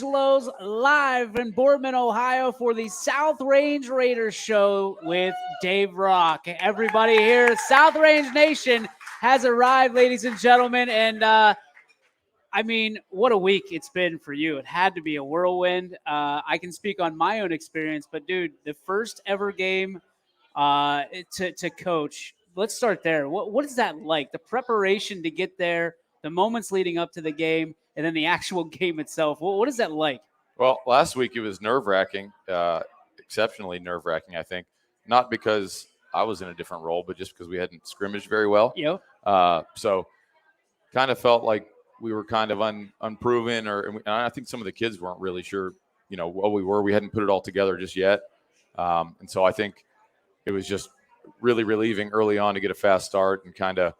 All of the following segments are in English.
Lowe's live in Boardman, Ohio for the South Range Raiders show with Dave Rock. Everybody here, South Range Nation has arrived, ladies and gentlemen, and what a week it's been for you. It had to be a whirlwind. I can speak on my own experience, but dude, the first ever game to coach. Let's start there. What is that like? The preparation to get there, the moments leading up to the game, and then the actual game itself. What is that like? Well, last week it was nerve-wracking, exceptionally nerve-wracking, I think. Not because I was in a different role, but just because we hadn't scrimmaged very well. Yep. So kind of felt like we were kind of unproven, and I think some of the kids weren't really sure, what we were. We hadn't put it all together just yet. And so I think it was just really relieving early on to get a fast start and kind of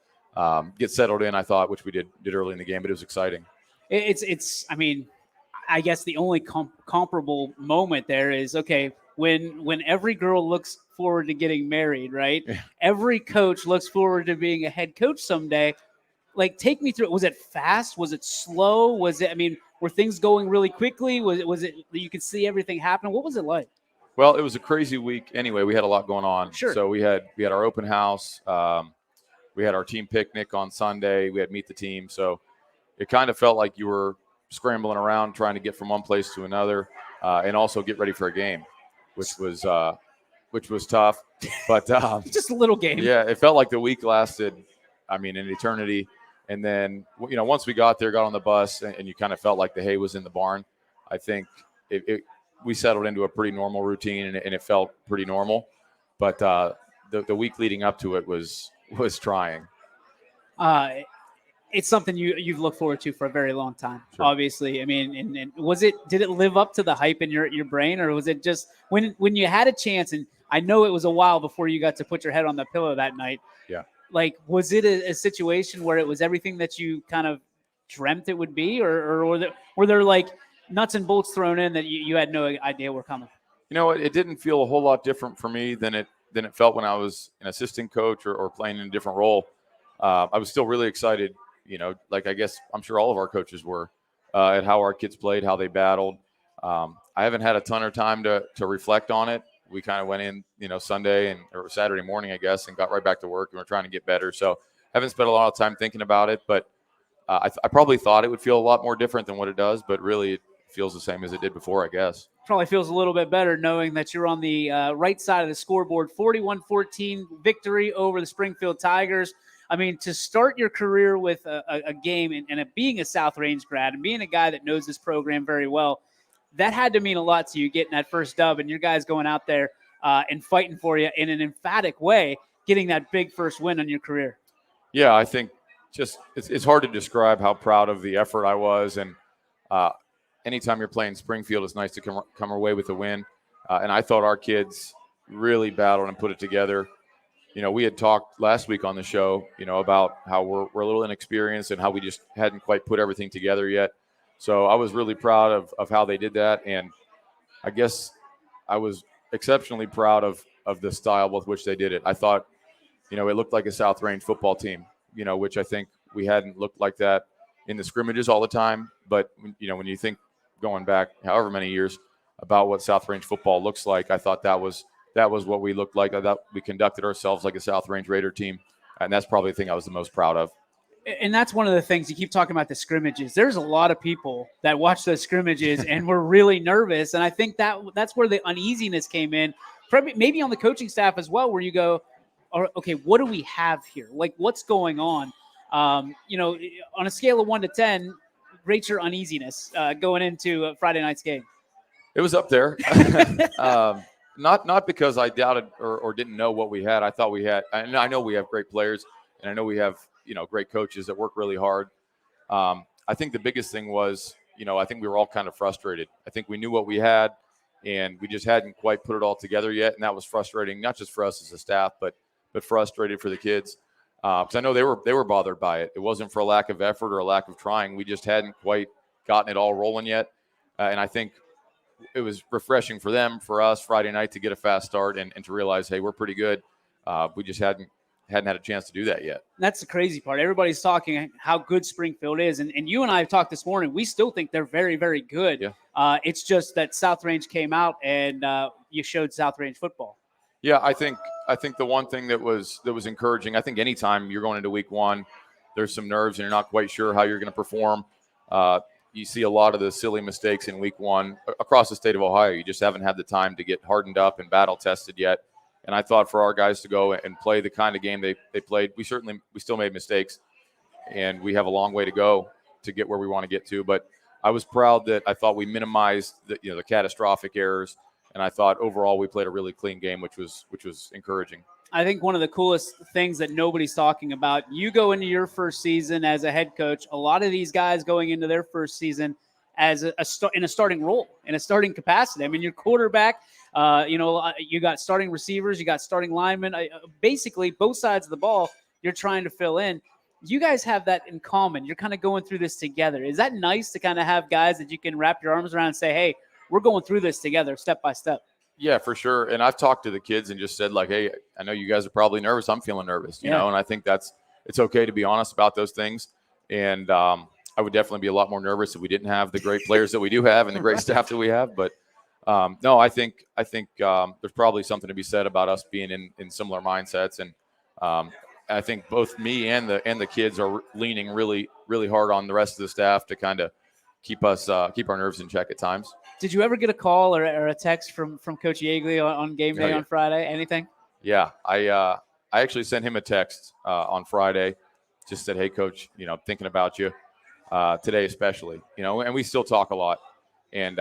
get settled in, I thought, which we did early in the game, but it was exciting. I guess the only comparable moment there is, okay, when every girl looks forward to getting married, right? Yeah. Every coach looks forward to being a head coach someday. Like, take me through it. Was it fast? Was it slow? Were things going really quickly? Was it you could see everything happen? What was it like? Well, it was a crazy week anyway. We had a lot going on. Sure. So we had our open house. We had our team picnic on Sunday. We had Meet the Team. So it kind of felt like you were scrambling around trying to get from one place to another and also get ready for a game, which was tough. But just a little game. Yeah, it felt like the week lasted, an eternity. And then, once we got there, got on the bus, and you kind of felt like the hay was in the barn. I think we settled into a pretty normal routine, and it felt pretty normal. But the week leading up to it was trying. It's something you've looked forward to for a very long time, Sure. Obviously. And did it live up to the hype in your brain, or was it just when you had a chance? And I know it was a while before you got to put your head on the pillow that night. Yeah. Like, was it a situation where it was everything that you kind of dreamt it would be, or were there like nuts and bolts thrown in that you had no idea were coming? It didn't feel a whole lot different for me than it felt when I was an assistant coach or playing in a different role. I was still really excited, like I guess I'm sure all of our coaches were, at how our kids played, how they battled. I haven't had a ton of time to reflect on it. We kind of went in, Sunday or Saturday morning, I guess, and got right back to work, and we're trying to get better. So haven't spent a lot of time thinking about it, but I probably thought it would feel a lot more different than what it does, but really it feels the same as it did before, I guess. Probably feels a little bit better knowing that you're on the right side of the scoreboard. 41-14 victory over the Springfield Tigers. To start your career with a game and being a South Range grad and being a guy that knows this program very well, that had to mean a lot to you getting that first dub and your guys going out there and fighting for you in an emphatic way, getting that big first win on your career. Yeah, I think just it's hard to describe how proud of the effort I was. And anytime you're playing Springfield, it's nice to come away with a win. And I thought our kids really battled and put it together. We had talked last week on the show, about how we're a little inexperienced and how we just hadn't quite put everything together yet. So I was really proud of how they did that. And I guess I was exceptionally proud of the style with which they did it. I thought, it looked like a South Range football team, which I think we hadn't looked like that in the scrimmages all the time. But, when you think going back however many years about what South Range football looks like, I thought that was what we looked like. I thought we conducted ourselves like a South Range Raider team, and that's probably the thing I was the most proud of. And that's one of the things you keep talking about, the scrimmages. There's a lot of people that watch those scrimmages and were really nervous, and I think that's where the uneasiness came in, maybe on the coaching staff as well, where you go, okay, what do we have here? Like, what's going on? On a scale of 1 to 10, rate your uneasiness going into Friday night's game. It was up there. Not because I doubted or didn't know what we had. I thought we had, and I know we have great players, and I know we have, great coaches that work really hard. I think the biggest thing was, I think we were all kind of frustrated. I think we knew what we had, and we just hadn't quite put it all together yet, and that was frustrating, not just for us as a staff, but frustrated for the kids. Because I know they were bothered by it. It wasn't for a lack of effort or a lack of trying. We just hadn't quite gotten it all rolling yet, and I think it was refreshing for them, for us, Friday night to get a fast start and to realize, hey, we're pretty good. We just hadn't hadn't had a chance to do that yet. That's the crazy part. Everybody's talking how good Springfield is. And you and I have talked this morning. We still think they're very, very good. Yeah. It's just that South Range came out and you showed South Range football. Yeah, I think the one thing that was encouraging, I think anytime you're going into week one, there's some nerves and you're not quite sure how you're going to perform. You see a lot of the silly mistakes in week one across the state of Ohio. You just haven't had the time to get hardened up and battle tested yet. And I thought for our guys to go and play the kind of game they played, we still made mistakes, and we have a long way to go to get where we want to get to. But I was proud that I thought we minimized the catastrophic errors, and I thought overall we played a really clean game, which was encouraging. I think one of the coolest things that nobody's talking about, you go into your first season as a head coach. A lot of these guys going into their first season as in a starting role, in a starting capacity. I mean, your quarterback, you got starting receivers, you got starting linemen. Basically, both sides of the ball, you're trying to fill in. You guys have that in common. You're kind of going through this together. Is that nice to kind of have guys that you can wrap your arms around and say, hey, we're going through this together step by step? Yeah, for sure. And I've talked to the kids and just said, like, hey, I know you guys are probably nervous. I'm feeling nervous, you know, and I think it's okay to be honest about those things. And I would definitely be a lot more nervous if we didn't have the great players that we do have and the great staff that we have. But no, I think there's probably something to be said about us being in similar mindsets. And I think both me and the kids are leaning really, really hard on the rest of the staff to kind of keep our nerves in check at times. Did you ever get a call or a text from Coach Yeagley on game day on Friday? Anything? Yeah, I actually sent him a text on Friday, just said, "Hey, Coach, thinking about you today, especially, and we still talk a lot." And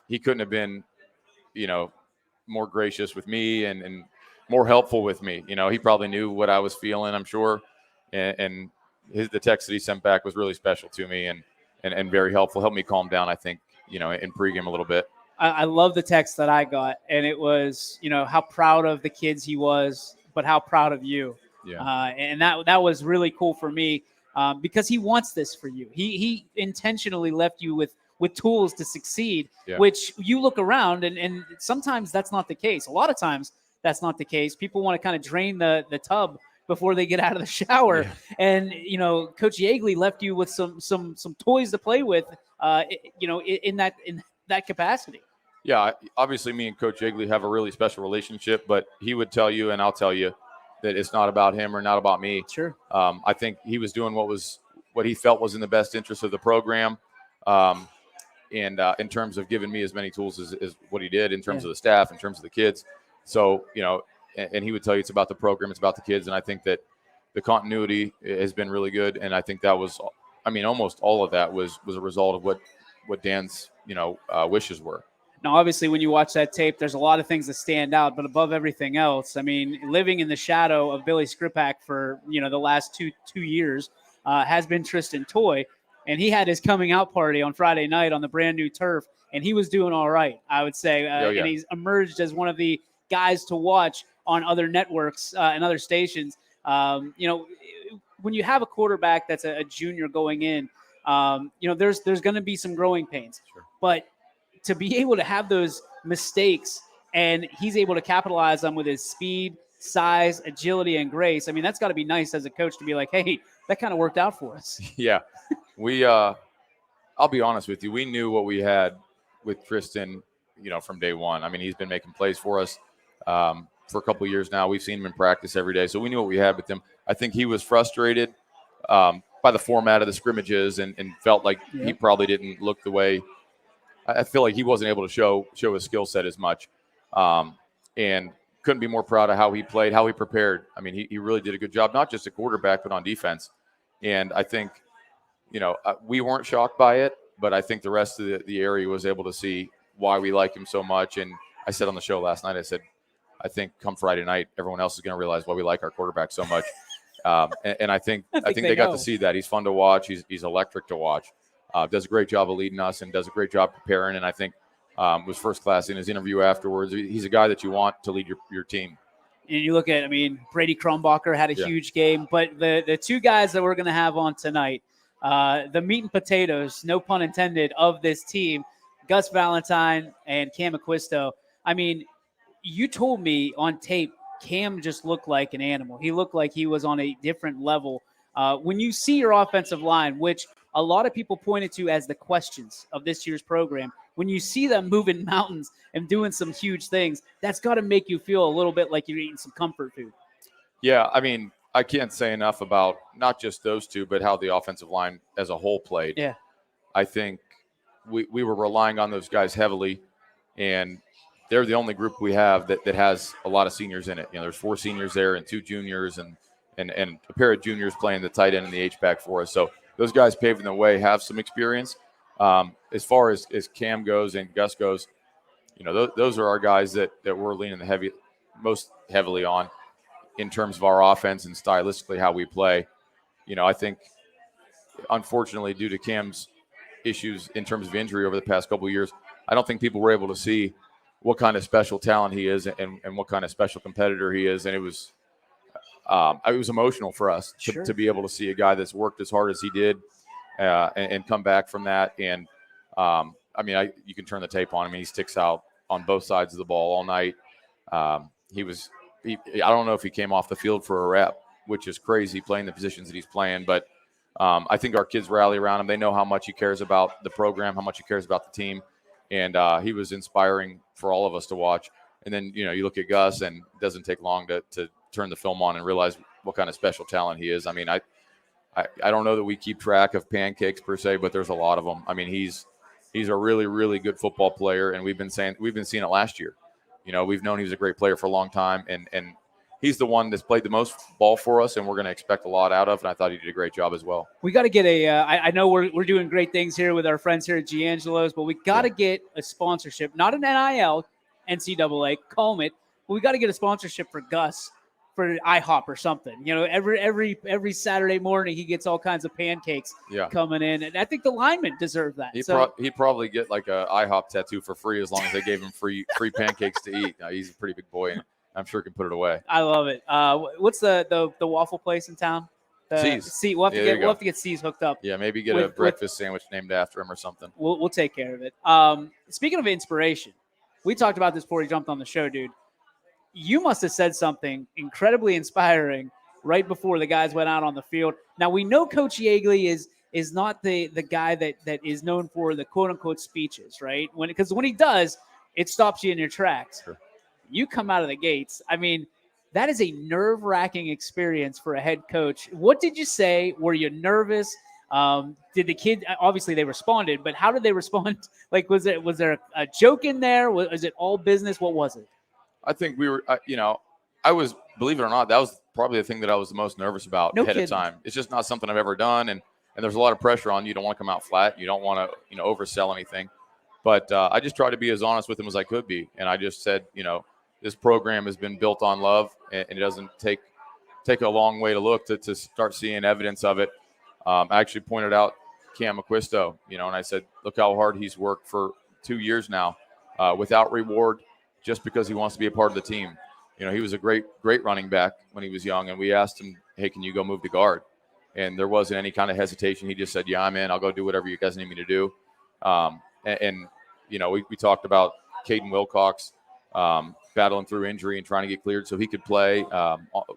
he couldn't have been, more gracious with me and more helpful with me. He probably knew what I was feeling, I'm sure, and the text that he sent back was really special to me and very helpful. Helped me calm down, I think. In pregame a little bit. I love the text that I got, and it was, how proud of the kids he was, but how proud of you. Yeah. And that was really cool for me because he wants this for you. He intentionally left you with tools to succeed, which you look around and sometimes that's not the case. A lot of times that's not the case. People want to kind of drain the tub before they get out of the shower. Yeah. And, Coach Yeagley left you with some toys to play with, in that capacity. Yeah, obviously me and Coach Yeagley have a really special relationship, but he would tell you, and I'll tell you, that it's not about him or not about me. Sure. I think he was doing what he felt was in the best interest of the program. And in terms of giving me as many tools as what he did in terms of the staff, in terms of the kids. So, and he would tell you it's about the program, it's about the kids. And I think that the continuity has been really good. And I think that was, almost all of that was a result of what Dan's, wishes were. Now, obviously, when you watch that tape, there's a lot of things that stand out. But above everything else, living in the shadow of Billy Skripak for, the last two years has been Tristan Toy. And he had his coming out party on Friday night on the brand new turf. And he was doing all right, I would say. And he's emerged as one of the guys to watch on other networks and other stations. When you have a quarterback that's a junior going in, there's going to be some growing pains. Sure. But to be able to have those mistakes and he's able to capitalize them with his speed, size, agility, and grace, that's got to be nice as a coach to be like, hey, that kind of worked out for us. Yeah. We, I'll be honest with you, we knew what we had with Tristan, from day one. He's been making plays for us for a couple of years now. We've seen him in practice every day, so we knew what we had with him. I think he was frustrated by the format of the scrimmages and felt like he probably didn't look the way. I feel like he wasn't able to show his skill set as much, and couldn't be more proud of how he played, how he prepared. He really did a good job, not just at quarterback, but on defense. And I think, we weren't shocked by it, but I think the rest of the area was able to see why we like him so much. And I said on the show last night, I said, I think come Friday night, everyone else is going to realize why we like our quarterback so much. And I think they got to see that. He's fun to watch. He's electric to watch. Does a great job of leading us and does a great job preparing. And I think was first class in his interview afterwards. He's a guy that you want to lead your team. And you look at, Brady Crumbacher had a huge game. But the two guys that we're going to have on tonight, the meat and potatoes, no pun intended, of this team, Gus Valentine and Cam Acquisto. You told me on tape Cam just looked like an animal. He looked like he was on a different level. When you see your offensive line, which a lot of people pointed to as the questions of this year's program, when you see them moving mountains and doing some huge things, that's got to make you feel a little bit like you're eating some comfort food. Yeah, I mean, I can't say enough about not just those two, but how the offensive line as a whole played. Yeah. I think we were relying on those guys heavily, and they're the only group we have that has a lot of seniors in it. There's 4 seniors there and 2 juniors and a pair of juniors playing the tight end and the H-back for us. So those guys paving the way have some experience. As far as Cam goes and Gus goes, those are our guys that we're leaning most heavily on in terms of our offense and stylistically how we play. I think, unfortunately, due to Cam's issues in terms of injury over the past couple of years, I don't think people were able to see what kind of special talent he is and what kind of special competitor he is. And it was emotional for us to be able to see a guy that's worked as hard as he did and come back from that. And you can turn the tape on him. He sticks out on both sides of the ball all night. I don't know if he came off the field for a rep, which is crazy playing the positions that he's playing, but I think our kids rally around him. They know how much he cares about the program, how much he cares about the team, and he was inspiring for all of us to watch. And then, you look at Gus, and it doesn't take long to turn the film on and realize what kind of special talent he is. I mean, I don't know that we keep track of pancakes per se, but there's a lot of them. I mean, he's a really, really good football player, and we've been seeing it last year. We've known he was a great player for a long time, and he's the one that's played the most ball for us, and we're going to expect a lot out of. And I thought he did a great job as well. We got to get I know we're doing great things here with our friends here at Giangelo's, but we got to get a sponsorship, not an NIL, NCAA, calm it, but we got to get a sponsorship for Gus for IHOP or something. Every Saturday morning he gets all kinds of pancakes coming in, and I think the linemen deserve that. He'd probably get like a IHOP tattoo for free as long as they gave him free pancakes to eat. He's a pretty big boy, and I'm sure he can put it away. I love it. What's the waffle place in town? C's. We'll have to get C's hooked up. Yeah, maybe get a breakfast sandwich named after him or something. We'll take care of it. Speaking of inspiration, we talked about this before he jumped on the show, dude. You must have said something incredibly inspiring right before the guys went out on the field. Now, we know Coach Yeagley is not the guy that is known for the quote-unquote speeches, right? Because when he does, it stops you in your tracks. Sure. You come out of the gates. I mean, that is a nerve-wracking experience for a head coach. What did you say? Were you nervous? Did the kid – obviously they responded, but how did they respond? Like, was there a joke in there? Was it all business? What was it? I think we were, I was, believe it or not, that was probably the thing that I was the most nervous about ahead of time. It's just not something I've ever done, and there's a lot of pressure on you. You don't want to come out flat. You don't want to, oversell anything. But I just tried to be as honest with him as I could be, and I just said, this program has been built on love, and it doesn't take a long way to look to start seeing evidence of it. I actually pointed out Cam Acquisto, and I said, look how hard he's worked for 2 years now without reward, just because he wants to be a part of the team. He was a great running back when he was young, and we asked him, hey, can you go move to guard? And there wasn't any kind of hesitation. He just said, yeah, I'm in. I'll go do whatever you guys need me to do. We talked about Caden Wilcox battling through injury and trying to get cleared so he could play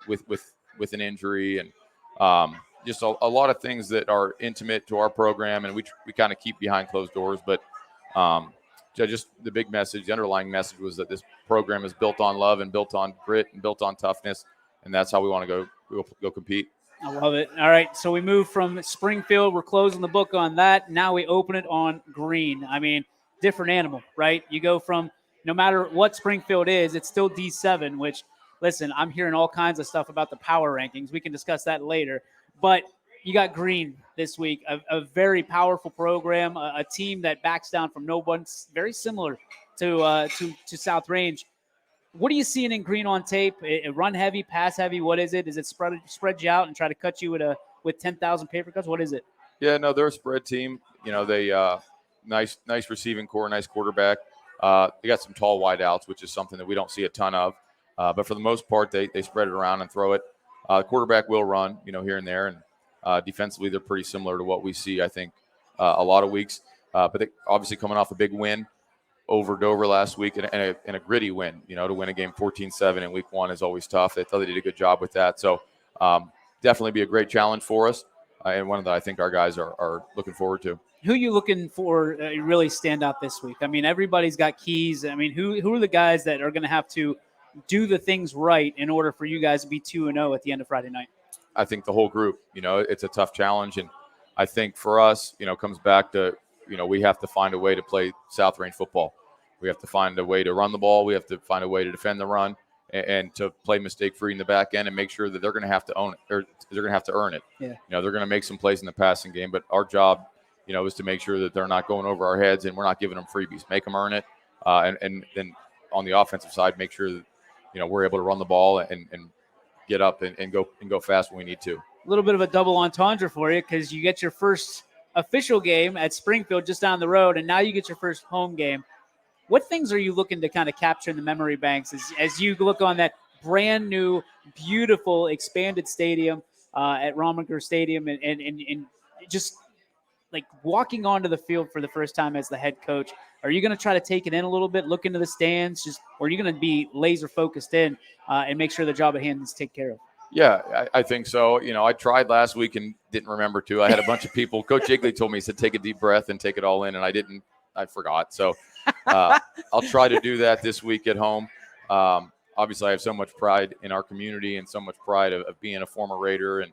with an injury, and just a lot of things that are intimate to our program, and we kind of keep behind closed doors. But just the big message, the underlying message was that this program is built on love and built on grit and built on toughness, and that's how we want to go compete. I love it. All right, so we move from Springfield. We're closing the book on that. Now we open it on Green. I mean, different animal, right? You go from no matter what Springfield is, it's still D7, which, listen, I'm hearing all kinds of stuff about the power rankings. We can discuss that later. But you got Green this week, a very powerful program, a team that backs down from no one, very similar to South Range. What are you seeing in Green on tape? Run heavy, pass heavy? What is it? Is it spread you out and try to cut you with 10,000 paper cuts? What is it? Yeah, no, they're a spread team. They nice receiving core, nice quarterback. They got some tall wide outs, which is something that we don't see a ton of. But for the most part, they spread it around and throw it. The quarterback will run, here and there, and defensively they're pretty similar to what we see, I think, a lot of weeks. But they obviously coming off a big win. over Dover last week and a gritty win. To win a game 14-7 in week 1 is always tough. They thought they did a good job with that. So definitely be a great challenge for us, and one that I think our guys are looking forward to. Who are you looking for really stand out this week? I mean, everybody's got keys. I mean, who are the guys that are going to have to do the things right in order for you guys to be 2-0 at the end of Friday night? I think the whole group. It's a tough challenge, and I think for us, comes back to, we have to find a way to play South Range football. We have to find a way to run the ball. We have to find a way to defend the run and to play mistake-free in the back end and make sure that they're going to have to own it, or they're going to have to earn it. Yeah. They're going to make some plays in the passing game, but our job, is to make sure that they're not going over our heads and we're not giving them freebies. Make them earn it, and then on the offensive side, make sure that, we're able to run the ball and get up and go fast when we need to. A little bit of a double entendre for you, because you get your first official game at Springfield just down the road, and now you get your first home game. What things are you looking to kind of capture in the memory banks as you look on that brand new, beautiful, expanded stadium at Rominger Stadium and just like walking onto the field for the first time as the head coach? Are you going to try to take it in a little bit, look into the stands, or are you going to be laser focused in and make sure the job at hand is taken care of? Yeah, I think so. I tried last week and didn't remember to. I had a bunch of people. Coach Jigley told me, he said, take a deep breath and take it all in, and I didn't. I forgot. So I'll try to do that this week at home. Obviously, I have so much pride in our community and so much pride of being a former Raider, and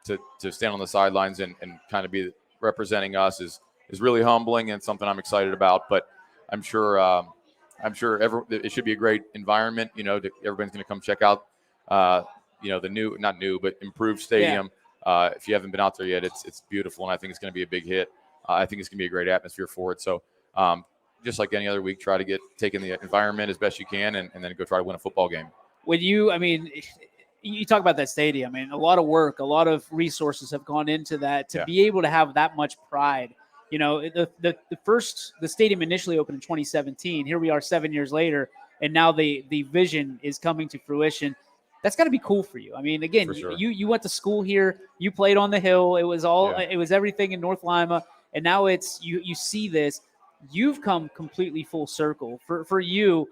to stand on the sidelines and kind of be representing us is really humbling and something I'm excited about. But I'm sure it should be a great environment. Everybody's going to come check out the not new but improved stadium. Yeah. If you haven't been out there yet, it's beautiful, and I think it's going to be a big hit. I think it's going to be a great atmosphere for it. So just like any other week, try to take in the environment as best you can, and then go try to win a football game. You talk about that stadium, and a lot of work, a lot of resources have gone into that to be able to have that much pride. The stadium initially opened in 2017. Here we are 7 years later, and now the vision is coming to fruition. That's got to be cool for you. I mean, again, sure. you went to school here, you played on the hill. It was it was everything in North Lima, and now it's you see this. You've come completely full circle. For you,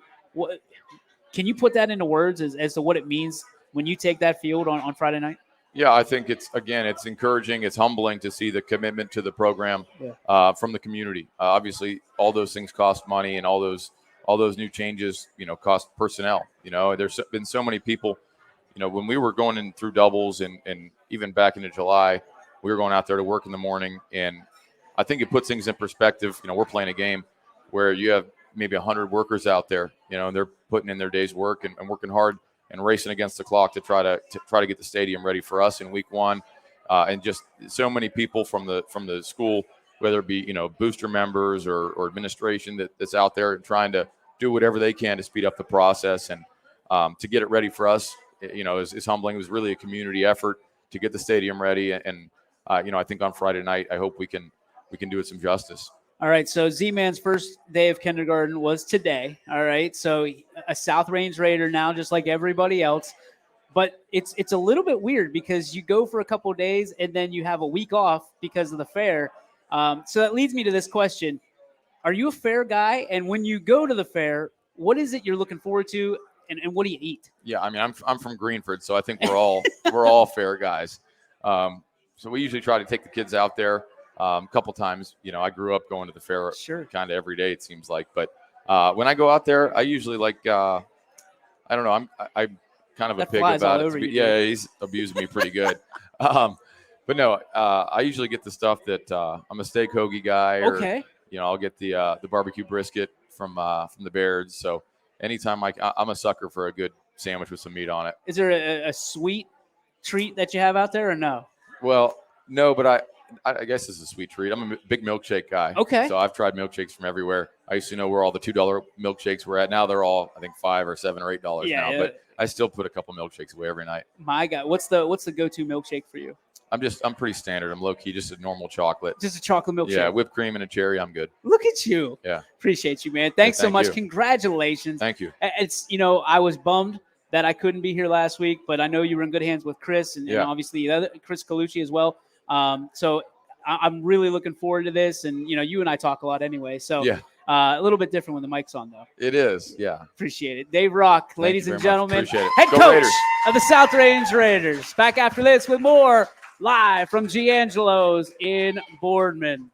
can you put that into words as to what it means when you take that field on Friday night? Yeah, I think it's encouraging. It's humbling to see the commitment to the program from the community. Obviously, all those things cost money, and all those new changes, cost personnel. There's been so many people. When we were going in through doubles and even back into July, we were going out there to work in the morning, and I think it puts things in perspective. We're playing a game where you have maybe 100 workers out there, and they're putting in their day's work and working hard and racing against the clock to try to get the stadium ready for us in week 1. And just so many people from the school, whether it be, booster members or administration that's out there trying to do whatever they can to speed up the process and to get it ready for us, is humbling. It was really a community effort to get the stadium ready. And I think on Friday night, I hope we can do it some justice. All right, so Z-Man's first day of kindergarten was today. All right, so a South Range Raider now, just like everybody else. But it's a little bit weird because you go for a couple of days and then you have a week off because of the fair. So that leads me to this question. Are you a fair guy? And when you go to the fair, what is it you're looking forward to, and what do you eat? Yeah, I mean, I'm from Greenford, so I think we're all fair guys. So we usually try to take the kids out there a couple times. I grew up going to the fair kind of every day, it seems like. But when I go out there, I usually like I don't know. I'm kind of a pig about it. He's abusing me pretty good. But no, I usually get the stuff that I'm a steak hoagie guy. Okay. Or, I'll get the barbecue brisket from the Beards. So anytime I'm a sucker for a good sandwich with some meat on it. Is there a sweet treat that you have out there or no? Well, no, but I guess it's a sweet treat. I'm a big milkshake guy. Okay. So I've tried milkshakes from everywhere. I used to know where all the $2 milkshakes were at. Now they're all, I think, $5 or $7 or $8 now. Yeah. But I still put a couple milkshakes away every night. My God, what's the go-to milkshake for you? I'm pretty standard. I'm low key, just a normal chocolate. Just a chocolate milkshake. Yeah, whipped cream and a cherry. I'm good. Look at you. Yeah. Appreciate you, man. Thanks so much. Congratulations. Thank you. It's I was bummed that I couldn't be here last week, but I know you were in good hands with Chris and obviously Chris Colucci as well. So I'm really looking forward to this, and you and I talk a lot anyway. So A little bit different when the mic's on, though. It is, yeah. Appreciate it. Dave Rock, ladies and gentlemen, Appreciate it. head Go coach Raiders. of the South Range Raiders. Back after this with more live from Giangelo's in Boardman.